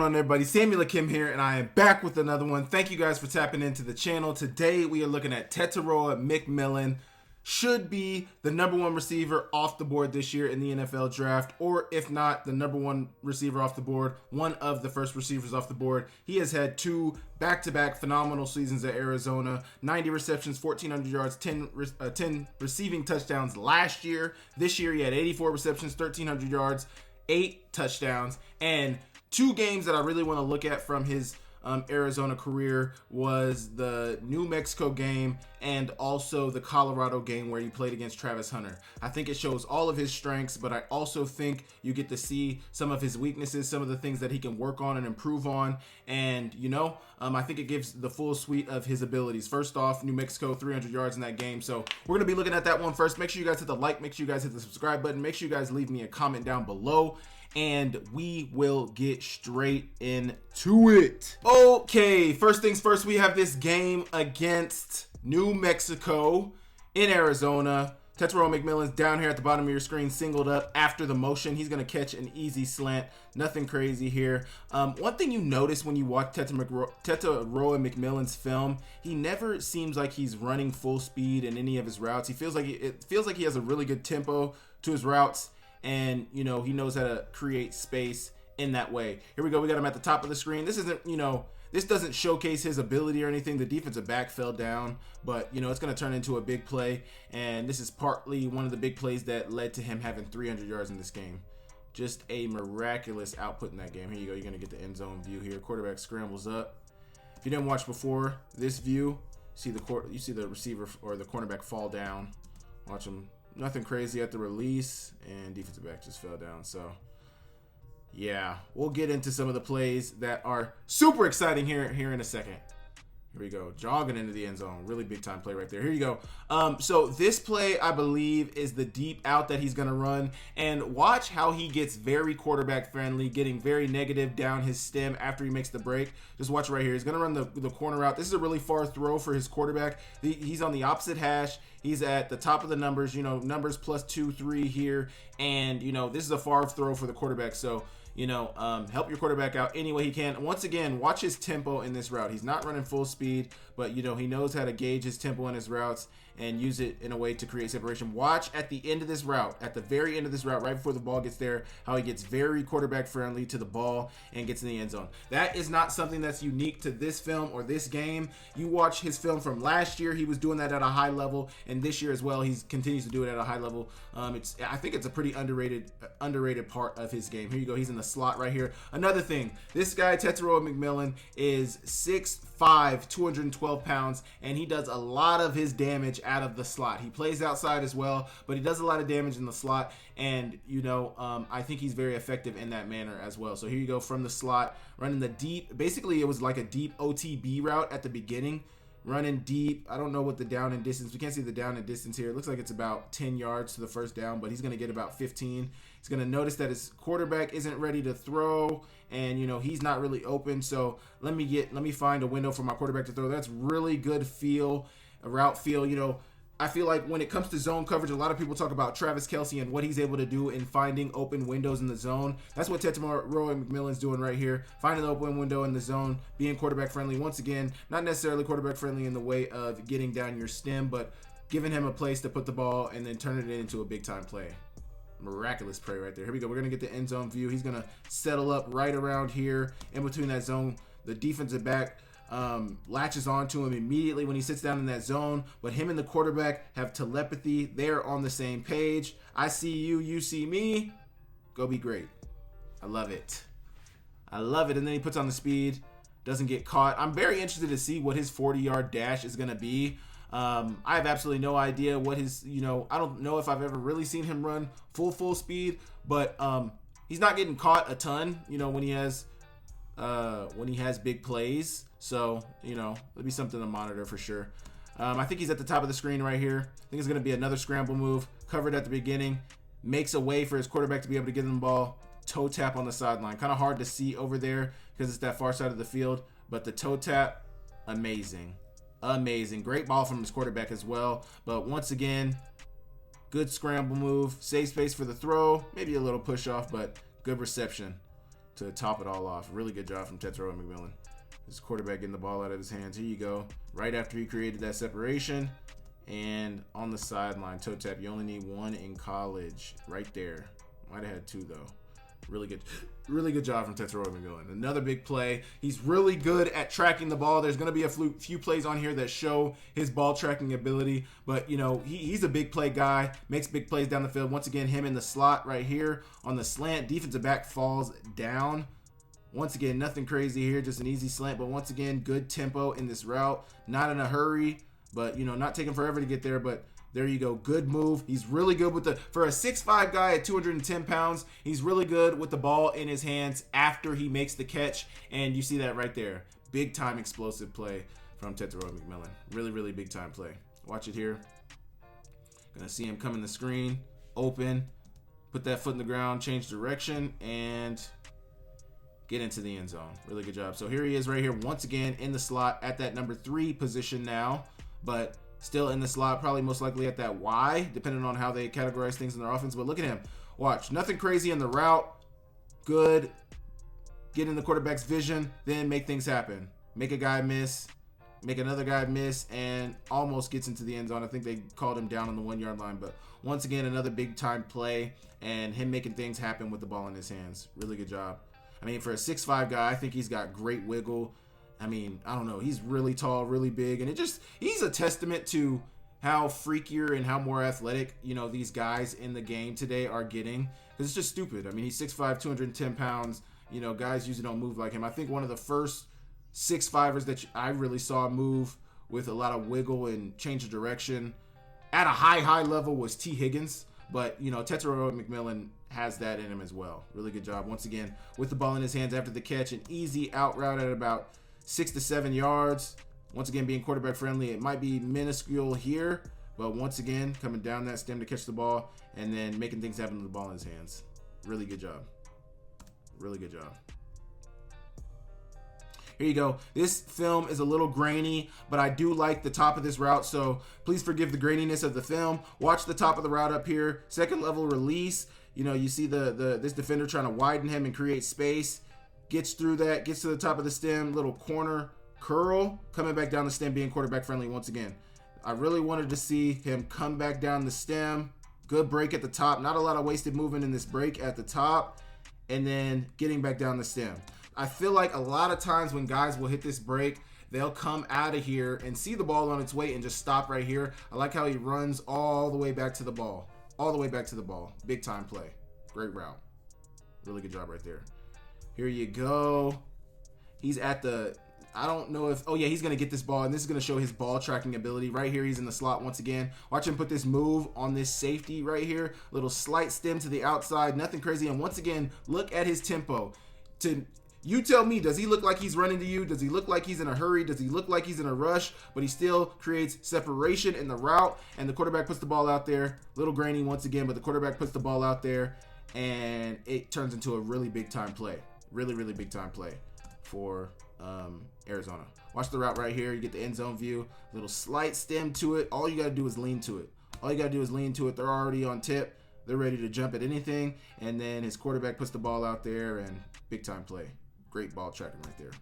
on, everybody? Samuel Akem here, and I am back with another one. Thank you guys for tapping into the channel. Today, we are looking at Tetairoa Mcmillan. Should be the #1 receiver off the board this year in the NFL draft, or if not, the #1 receiver off the board, one of the first receivers off the board. He has had 2 back-to-back phenomenal seasons at Arizona. 90 receptions, 1,400 yards, 10 receiving touchdowns last year. This year, he had 84 receptions, 1,300 yards, 8 touchdowns, and 2 games that I really want to look at from his Arizona career was the New Mexico game and also the Colorado game where he played against Travis Hunter. I think it shows all of his strengths, but I also think you get to see some of his weaknesses, some of the things that he can work on and improve on. And, I think it gives the full suite of his abilities. First off, New Mexico, 300 yards in that game. So we're going to be looking at that one first. Make sure you guys hit the like. Make sure you guys hit the subscribe button. Make sure you guys leave me a comment down below. And we will get straight into it. Okay, first things first, we have this game against New Mexico in Arizona. Tetairoa Mcmillan's down here at the bottom of your screen, singled up after the motion. He's going to catch an easy slant. Nothing crazy here. One thing you notice when you watch Tetairoa Mcmillan's film, he never seems like he's running full speed in any of his routes. It feels like he has a really good tempo to his routes. And, he knows how to create space in that way. Here we go. We got him at the top of the screen. This isn't, this doesn't showcase his ability or anything. The defensive back fell down, but, it's going to turn into a big play. And this is partly one of the big plays that led to him having 300 yards in this game. Just a miraculous output in that game. Here you go. You're going to get the end zone view here. Quarterback scrambles up. If you didn't watch before this view, you see the receiver or the cornerback fall down. Watch him. Nothing crazy at the release, and defensive back just fell down. So, yeah, we'll get into some of the plays that are super exciting here in a second. Here we go, jogging into the end zone. Really big time play right there. Here you go. So this play, I believe, is the deep out that he's going to run. And watch how he gets very quarterback friendly, getting very negative down his stem after he makes the break. Just watch right here. He's going to run the corner route. This is a really far throw for his quarterback. He's on the opposite hash. He's at the top of the numbers, numbers +2, 3 here. And, this is a far throw for the quarterback. So, help your quarterback out any way he can. Once again, watch his tempo in this route. He's not running full speed, but, he knows how to gauge his tempo in his routes and use it in a way to create separation. Watch at the end of this route, at the very end of this route, right before the ball gets there, how he gets very quarterback friendly to the ball and gets in the end zone. That is not something that's unique to this film or this game. You watch his film from last year, he was doing that at a high level, and this year as well, he continues to do it at a high level. I think it's a pretty underrated part of his game. Here you go, he's in the slot right here. Another thing, this guy, Tetairoa Mcmillan, is 6'5", 212 pounds, and he does a lot of his damage out of the slot. He plays outside as well, but he does a lot of damage in the slot, and I think he's very effective in that manner as well. So here you go from the slot, running the deep. Basically, it was like a deep OTB route at the beginning, running deep. I don't know what the down and distance. We can't see the down and distance here. It looks like it's about 10 yards to the first down, but he's going to get about 15. He's going to notice that his quarterback isn't ready to throw, and he's not really open. So let me find a window for my quarterback to throw. That's really good route feel. I feel like when it comes to zone coverage, a lot of people talk about Travis Kelce and what he's able to do in finding open windows in the zone. That's what Tetairoa Mcmillan's doing right here, finding the open window in the zone, being quarterback friendly. Once again, not necessarily quarterback friendly in the way of getting down your stem, but giving him a place to put the ball and then turning it into a big time play. Miraculous play right there. Here we go. We're going to get the end zone view. He's going to settle up right around here in between that zone. The defensive back latches onto him immediately when he sits down in that zone, but him and the quarterback have telepathy. They're on the same page. I see you, you see me. Go be great. I love it. And then he puts on the speed, doesn't get caught. I'm very interested to see what his 40-yard dash is going to be. I have absolutely no idea what his, I don't know if I've ever really seen him run full speed, but he's not getting caught a ton, when he has big plays. So, it'll be something to monitor for sure. I think he's at the top of the screen right here. I think it's going to be another scramble move, covered at the beginning, makes a way for his quarterback to be able to get him the ball, toe tap on the sideline. Kind of hard to see over there because it's that far side of the field, but the toe tap, amazing. Great ball from his quarterback as well. But once again, good scramble move, save space for the throw, maybe a little push off, but good reception to top it all off. Really good job from Tetairoa Mcmillan. His quarterback getting the ball out of his hands. Here you go. Right after he created that separation. And on the sideline, toe tap. You only need one in college. Right there. Might have had two, though. Really good job from Tetairoa Mcmillan. Another big play. He's really good at tracking the ball. There's going to be a few plays on here that show his ball tracking ability. But, you know, he's a big play guy. Makes big plays down the field. Once again, him in the slot right here on the slant. Defensive back falls down. Once again, nothing crazy here. Just an easy slant. But once again, good tempo in this route. Not in a hurry. But, you know, not taking forever to get there. But there you go. Good move. He's really good with for a 6'5" guy at 210 pounds, he's really good with the ball in his hands after he makes the catch. And you see that right there. Big time explosive play from Tetairoa Mcmillan. Really big time play. Watch it here. Gonna see him come in the screen, open, put that foot in the ground, change direction, and get into the end zone. Really good job. So here he is right here once again in the slot at that number 3 position now, but still in the slot, probably most likely at that Y, depending on how they categorize things in their offense. But look at him. Watch. Nothing crazy in the route. Good. Get in the quarterback's vision, then make things happen. Make a guy miss, make another guy miss, and almost gets into the end zone. I think they called him down on the 1-yard line. But once again, another big-time play, and him making things happen with the ball in his hands. Really good job. I mean, for a 6'5" guy, I think he's got great wiggle. I mean, I don't know. He's really tall, really big, and he's a testament to how freakier and how more athletic, you know, these guys in the game today are getting. Because it's just stupid. I mean, he's 6'5", 210 pounds. You know, guys usually don't move like him. I think one of the first 6'5"ers that I really saw move with a lot of wiggle and change of direction at a high level was T. Higgins. But, you know, Tetairoa Mcmillan has that in him as well. Really good job. Once again, with the ball in his hands after the catch, an easy out route at about 6 to 7 yards. Once again, being quarterback friendly. It might be minuscule here, but once again, coming down that stem to catch the ball and then making things happen with the ball in his hands. Really good job. Really good job. Here you go. This film is a little grainy, but I do like the top of this route, so please forgive the graininess of the film. Watch the top of the route up here. Second level release. You know, you see this defender trying to widen him and create space. Gets through that, gets to the top of the stem, little corner curl, coming back down the stem, being quarterback friendly once again. I really wanted to see him come back down the stem. Good break at the top. Not a lot of wasted movement in this break at the top. And then getting back down the stem. I feel like a lot of times when guys will hit this break, they'll come out of here and see the ball on its way and just stop right here. I like how he runs all the way back to the ball. All the way back to the ball. Big time play. Great route. Really good job right there. Here you go. He's at the, I don't know if, oh yeah, he's going to get this ball, and this is going to show his ball tracking ability. Right here, he's in the slot once again. Watch him put this move on this safety right here. Little slight stem to the outside, nothing crazy. And once again, look at his tempo. You tell me, does he look like he's running to you? Does he look like he's in a hurry? Does he look like he's in a rush? But he still creates separation in the route, and the quarterback puts the ball out there. Little grainy once again, but the quarterback puts the ball out there, and it turns into a really big time play. Really big time play for Arizona. Watch the route right here. You get the end zone view. Little slight stem to it. All you got to do is lean to it. They're already on tip. They're ready to jump at anything. And then his quarterback puts the ball out there, and big time play. Great ball tracking right there.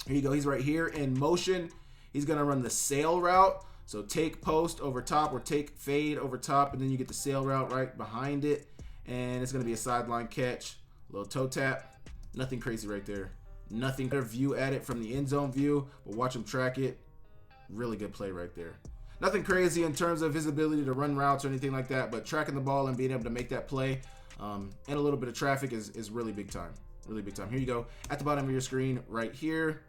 Here you go. He's right here in motion. He's going to run the sail route. So take post over top or take fade over top, and then you get the sail route right behind it. And it's going to be a sideline catch. Little toe tap. Nothing crazy right there. Nothing better view at it from the end zone view, but watch him track it. Really good play right there. Nothing crazy in terms of his ability to run routes or anything like that, but tracking the ball and being able to make that play and a little bit of traffic is really big time. Really big time. Here you go. At the bottom of your screen right here.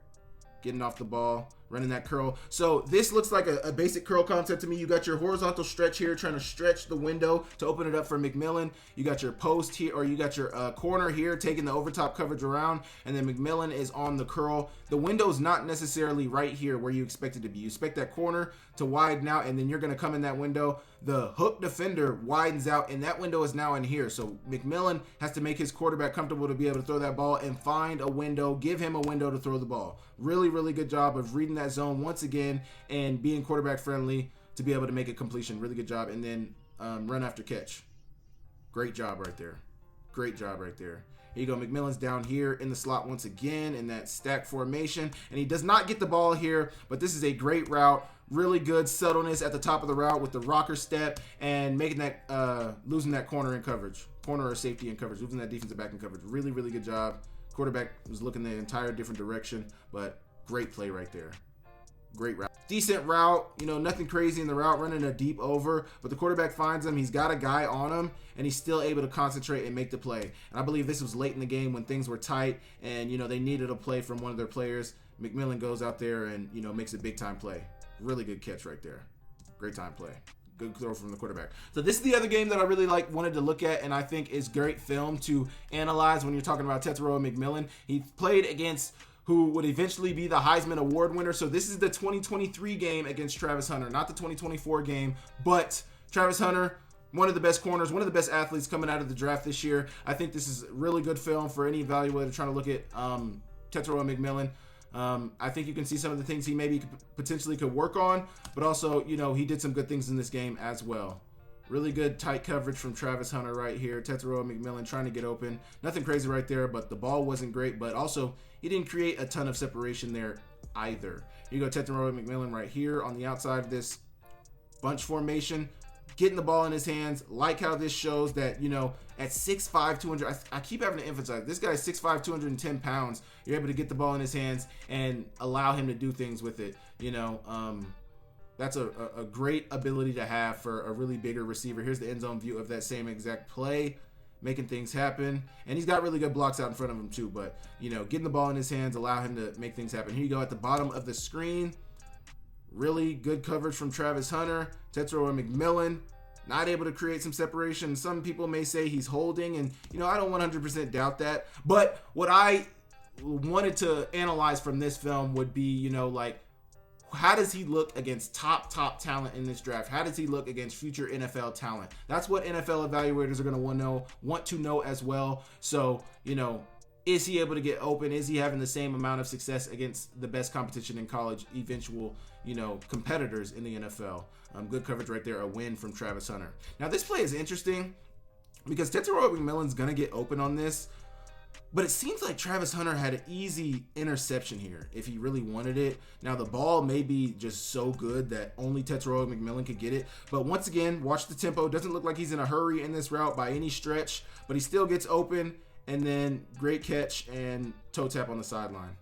Getting off the ball, running that curl. So this looks like a basic curl concept to me. You got your horizontal stretch here, trying to stretch the window to open it up for Mcmillan. You got your post here, or you got your corner here, taking the overtop coverage around, and then Mcmillan is on the curl. The window's not necessarily right here where you expect it to be. You expect that corner to widen out, and then you're going to come in that window. The hook defender widens out, and that window is now in here. So Mcmillan has to make his quarterback comfortable to be able to throw that ball and find a window, give him a window to throw the ball. Really good job of reading that zone once again and being quarterback friendly to be able to make a completion. Really good job. And then run after catch. Great job right there. Great job right there. Here you go. McMillan's down here in the slot once again in that stack formation. And he does not get the ball here, but this is a great route. Really good subtleness at the top of the route with the rocker step and making that, losing that corner in coverage. Corner or safety in coverage. Losing that defensive back in coverage. Really, really good job. Quarterback was looking the entire different direction, but great play right there. Great route. Decent route, you know, nothing crazy in the route, running a deep over, but the quarterback finds him. He's got a guy on him, and he's still able to concentrate and make the play. And I believe this was late in the game when things were tight, and, you know, they needed a play from one of their players. McMillan goes out there and, you know, makes a big-time play. Really good catch right there. Great time play. Good throw from the quarterback. So this is the other game that I really wanted to look at, and I think is great film to analyze when you're talking about Tetairoa Mcmillan. He played against who would eventually be the Heisman Award winner. So this is the 2023 game against Travis Hunter, not the 2024 game, but Travis Hunter, one of the best corners, one of the best athletes coming out of the draft this year. I think this is really good film for any evaluator trying to look at Tetairoa Mcmillan. I think you can see some of the things he maybe potentially could work on, but also, you know, he did some good things in this game as well. Really good tight coverage from Travis Hunter right here. Tetairoa Mcmillan trying to get open. Nothing crazy right there, but the ball wasn't great, but also he didn't create a ton of separation there either. Here you go, Tetairoa Mcmillan right here on the outside of this bunch formation, getting the ball in his hands. Like how this shows that, you know, at 6'5", 200, I keep having to emphasize, this guy's 6'5", 210 pounds. You're able to get the ball in his hands and allow him to do things with it, you know. That's a great ability to have for a really bigger receiver. Here's the end zone view of that same exact play, making things happen. And he's got really good blocks out in front of him too. But, you know, getting the ball in his hands, allow him to make things happen. Here you go at the bottom of the screen. Really good coverage from Travis Hunter. Tetairoa Mcmillan, not able to create some separation. Some people may say he's holding, and, you know, I don't 100% doubt that. But what I wanted to analyze from this film would be, you know, like, how does he look against top talent in this draft? How does he look against future NFL talent? That's what NFL evaluators are going to want to know as well. So, you know, is he able to get open? Is he having the same amount of success against the best competition in college, eventual, you know, competitors in the NFL? Good coverage right there, a win from Travis Hunter. Now, this play is interesting because Tetairoa Mcmillan's going to get open on this. But it seems like Travis Hunter had an easy interception here if he really wanted it. Now, the ball may be just so good that only Tetairoa Mcmillan could get it. But once again, watch the tempo. Doesn't look like he's in a hurry in this route by any stretch. But he still gets open. And then great catch and toe tap on the sideline.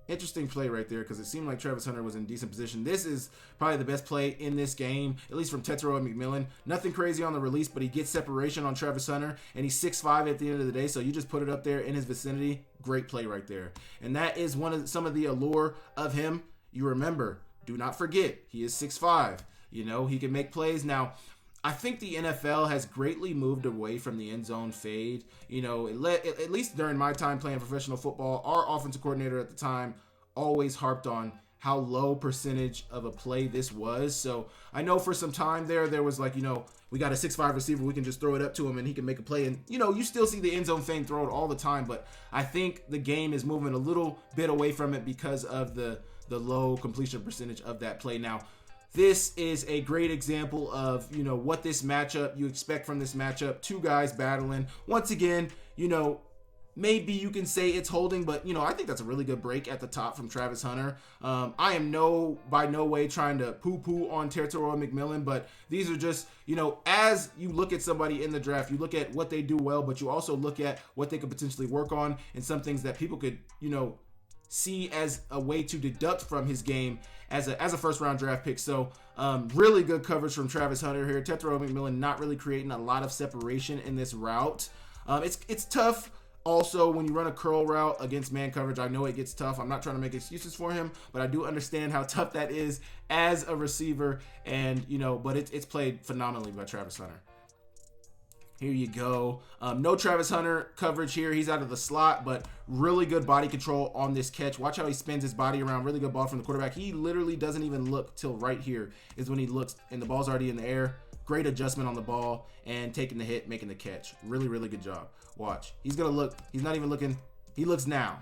Interesting play right there because it seemed like Travis Hunter was in decent position. This is probably the best play in this game, at least from Tetairoa Mcmillan. Nothing crazy on the release, but he gets separation on Travis Hunter, and he's 6'5" at the end of the day, so you just put it up there in his vicinity. Great play right there. And that is some of the allure of him. You remember, do not forget, he is 6'5". You know, he can make plays. Now, I think the NFL has greatly moved away from the end zone fade. You know, at least during my time playing professional football, our offensive coordinator at the time always harped on how low percentage of a play this was. So I know for some time there was like, you know, we got a 6'5" receiver, we can just throw it up to him and he can make a play. And, you know, you still see the end zone fade throw it all the time. But I think the game is moving a little bit away from it because of the low completion percentage of that play. Now, this is a great example of, you know, what this matchup you expect from this matchup. Two guys battling. Once again, you know, maybe you can say it's holding, but, you know, I think that's a really good break at the top from Travis Hunter. I am by no way trying to poo-poo on Tetairoa Mcmillan, but these are just, you know, as you look at somebody in the draft, you look at what they do well, but you also look at what they could potentially work on and some things that people could, you know, see as a way to deduct from his game as a first round draft pick. So really good coverage from Travis Hunter here. Tetairoa Mcmillan not really creating a lot of separation in this route. It's tough also when you run a curl route against man coverage. I know it gets tough. I'm not trying to make excuses for him, but I do understand how tough that is as a receiver. And, you know, but it's played phenomenally by Travis Hunter. Here you go. No Travis Hunter coverage here. He's out of the slot, but really good body control on this catch. Watch how he spins his body around. Really good ball from the quarterback. He literally doesn't even look till right here is when he looks, and the ball's already in the air. Great adjustment on the ball and taking the hit, making the catch. Really, really good job. Watch. He's going to look. He's not even looking. He looks now,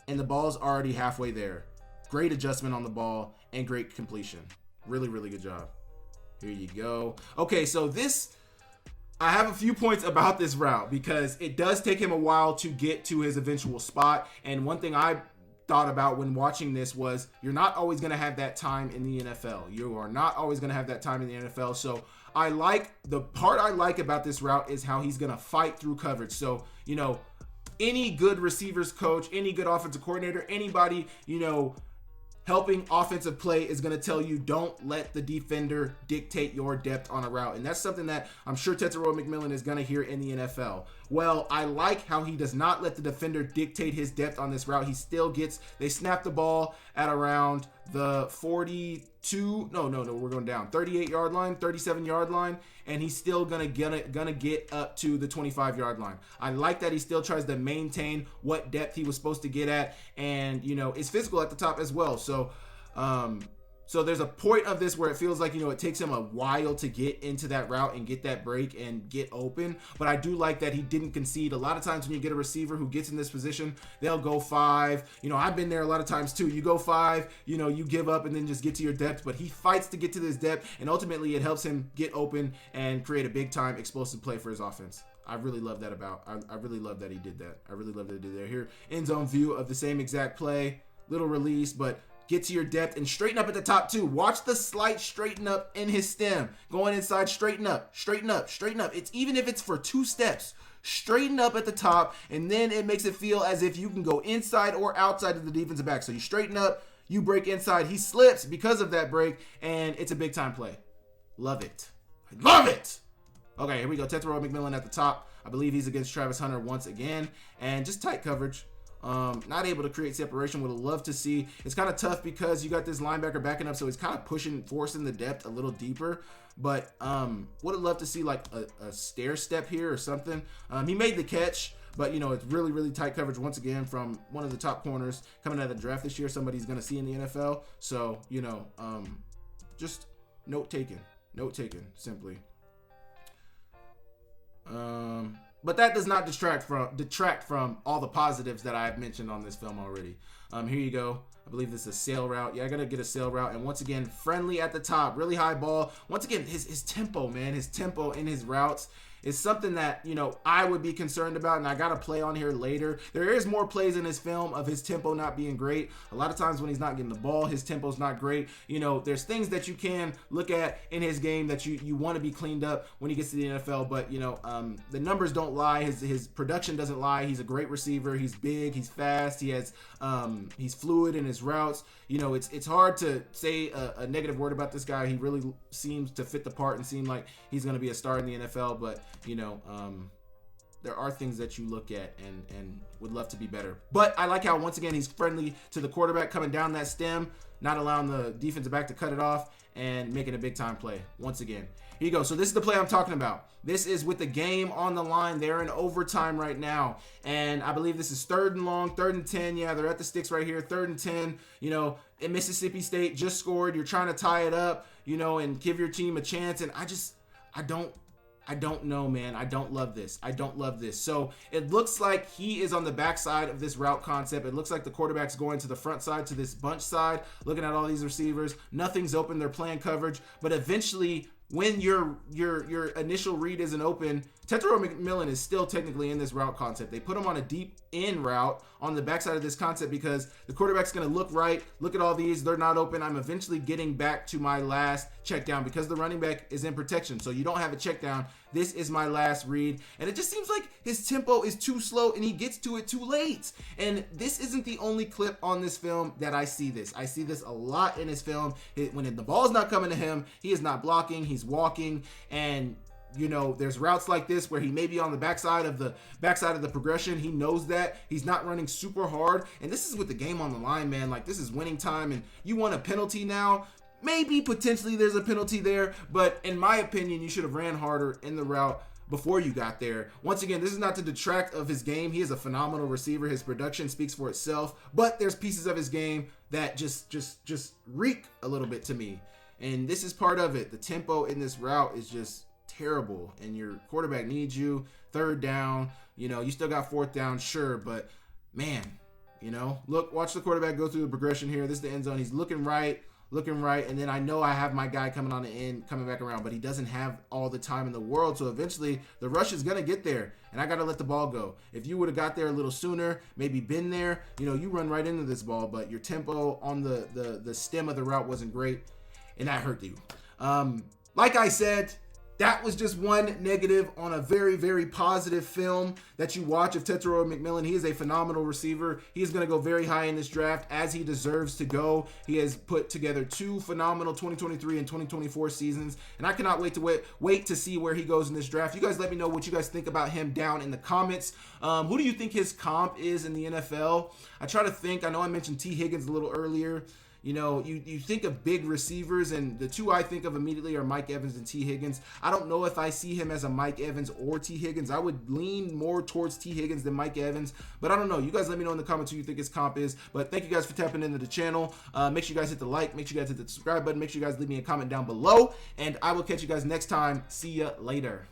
and the ball's already halfway there. Great adjustment on the ball and great completion. Really, really good job. Here you go. Okay, so this I have a few points about this route because it does take him a while to get to his eventual spot. And one thing I thought about when watching this was you're not always going to have that time in the NFL. You are not always going to have that time in the NFL. So the part I like about this route is how he's going to fight through coverage. So, any good receivers coach, any good offensive coordinator, anybody, helping offensive play is going to tell you don't let the defender dictate your depth on a route. And that's something that I'm sure Tetairoa Mcmillan is going to hear in the NFL. Well, I like how he does not let the defender dictate his depth on this route. He still they snap the ball at around the 38-yard line, 37-yard line, and he's still gonna get up to the 25-yard line. I like that he still tries to maintain what depth he was supposed to get at, and is physical at the top as well. So there's a point of this where it feels like, it takes him a while to get into that route and get that break and get open. But I do like that he didn't concede. A lot of times when you get a receiver who gets in this position, they'll go 5. I've been there a lot of times too. You go 5, you give up and then just get to your depth. But he fights to get to this depth, and ultimately it helps him get open and create a big time explosive play for his offense. I really love that I really love that he did that. I really love that he did that. Here, end zone view of the same exact play. Little release, but get to your depth and straighten up at the top too. Watch the slight straighten up in his stem. Going inside, straighten up, straighten up, straighten up. It's even if it's for 2 steps, straighten up at the top, and then it makes it feel as if you can go inside or outside of the defensive back. So you straighten up, you break inside. He slips because of that break, and it's a big time play. Love it. I love it. Okay, here we go. Tetairoa Mcmillan at the top. I believe he's against Travis Hunter once again, and just tight coverage. Not able to create separation. Would have loved to see. It's kind of tough because you got this linebacker backing up, so he's kind of forcing the depth a little deeper. But would have loved to see like a stair step here or something. He made the catch, but it's really, really tight coverage once again from one of the top corners coming out of the draft this year. Somebody's going to see in the NFL. So just note taken simply. But that does not detract from all the positives that I've mentioned on this film already. Here you go. I believe this is a sail route. Yeah, I got to get a sail route. And once again, friendly at the top. Really high ball. Once again, his tempo, man. His tempo in his routes is something that, I would be concerned about, and I got to play on here later. There is more plays in this film of his tempo not being great. A lot of times when he's not getting the ball, his tempo's not great. There's things that you can look at in his game that you want to be cleaned up when he gets to the NFL, but, the numbers don't lie. His production doesn't lie. He's a great receiver. He's big. He's fast. He's fluid in his routes. It's hard to say a negative word about this guy. He really seems to fit the part and seem like he's going to be a star in the NFL, but there are things that you look at and would love to be better. But I like how, once again, he's friendly to the quarterback coming down that stem, not allowing the defensive back to cut it off and making a big time play. Once again, here you go. So this is the play I'm talking about. This is with the game on the line. They're in overtime right now. And I believe this is 3rd and long, 3rd and 10. Yeah, they're at the sticks right here. 3rd and 10, in Mississippi State just scored. You're trying to tie it up, and give your team a chance. And I don't know, man. I don't love this. So it looks like he is on the backside of this route concept. It looks like the quarterback's going to the front side, to this bunch side, looking at all these receivers. Nothing's open. They're playing coverage. But eventually, when your initial read isn't open, Tetairoa Mcmillan is still technically in this route concept. They put him on a deep in route on the backside of this concept because the quarterback's going to look right. Look at all these. They're not open. I'm eventually getting back to my last check down because the running back is in protection. So you don't have a check down. This is my last read. And it just seems like his tempo is too slow and he gets to it too late. And this isn't the only clip on this film that I see this. I see this a lot in his film. When the ball's not coming to him, he is not blocking. He's walking. And there's routes like this where he may be on the backside of the progression. He knows that. He's not running super hard. And this is with the game on the line, man. Like, this is winning time and you want a penalty now. Maybe potentially there's a penalty there, but in my opinion, you should have ran harder in the route before you got there. Once again, this is not to detract of his game. He is a phenomenal receiver. His production speaks for itself, but there's pieces of his game that just reek a little bit to me. And this is part of it. The tempo in this route is just terrible, and your quarterback needs you. 3rd down, you still got 4th down, sure, but man, look, watch the quarterback go through the progression here. This is the end zone. He's looking right, looking right, and then I know I have my guy coming on the end, coming back around, but he doesn't have all the time in the world, so eventually the rush is going to get there, and I got to let the ball go. If you would have got there a little sooner, maybe been there, you run right into this ball, but your tempo on the stem of the route wasn't great, and that hurt you. Like I said, that was just one negative on a very, very positive film that you watch of Tetairoa Mcmillan. He is a phenomenal receiver. He is going to go very high in this draft, as he deserves to go. He has put together 2 phenomenal 2023 and 2024 seasons, and I cannot wait to see where he goes in this draft. You guys let me know what you guys think about him down in the comments. Who do you think his comp is in the NFL? I try to think. I know I mentioned T. Higgins a little earlier. You think of big receivers, and the 2 I think of immediately are Mike Evans and T. Higgins. I don't know if I see him as a Mike Evans or T. Higgins. I would lean more towards T. Higgins than Mike Evans, but I don't know. You guys let me know in the comments who you think his comp is. But thank you guys for tapping into the channel. Make sure you guys hit the like. Make sure you guys hit the subscribe button. Make sure you guys leave me a comment down below, and I will catch you guys next time. See ya later.